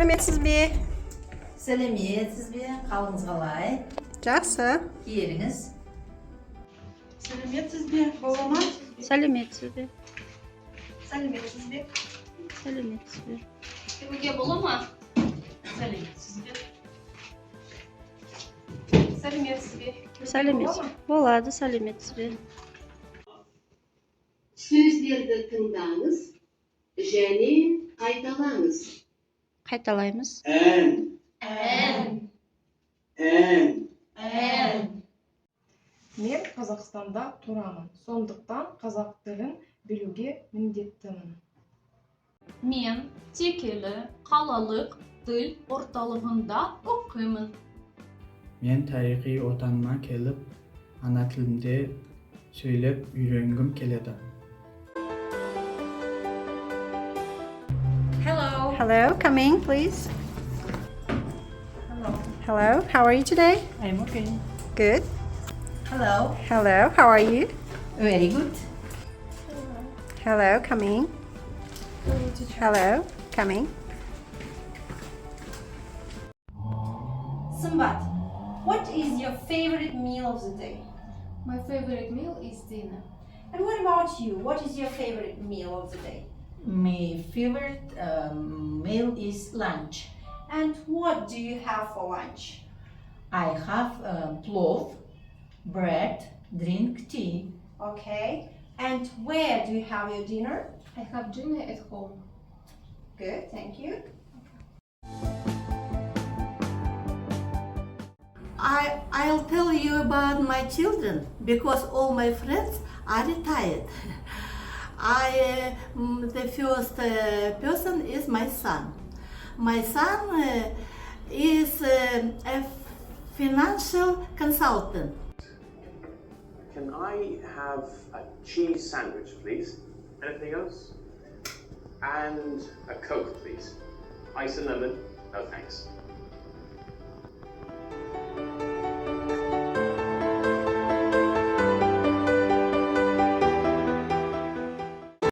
Сәлеметсіз бе? Сәлеметсіз бе? Қалыңыз қалай? Жақсы. Келіңіз. Сәлеметсіз бе? Бола ма? Сәлеметсіз бе? Сәлеметсіз бе? Сәлеметсіз бе? Кіруге бола ма? Сәлеметсіз бе? Сәлеметсіз бе? Сәлеметсіз. Болады, сәлеметсіз бе? Сөздерді тыңдаңыз және қайталаңыз. Қайталаймыз. Ән. Мен Қазақстанда тұрамын. Сондықтан қазақ тілін білуге міндеттімін. Мен Текелі қалалық тіл орталығында оқимын. Мен тарихи отаныма келіп, ана тілімде сөйлеп үйренгім келеді. Hello, come in, please. Hello, how are you today? I'm okay. Good. Hello. Hello, how are you? Very good. Hello, come in. Hello, come in. Sambat, what is your favorite meal of the day? My favorite meal is dinner. And what about you? What is your favorite meal of the day? My favorite meal is lunch. And what do you have for lunch? I have plov, bread, drink tea. Okay. And where do you have your dinner? I have dinner at home. Good, thank you. I'll tell you about my children because all my friends are retired. The first person is my son. My son is a financial consultant. Can I have a cheese sandwich, please? Anything else? And a Coke, please. Ice and lemon? No, thanks.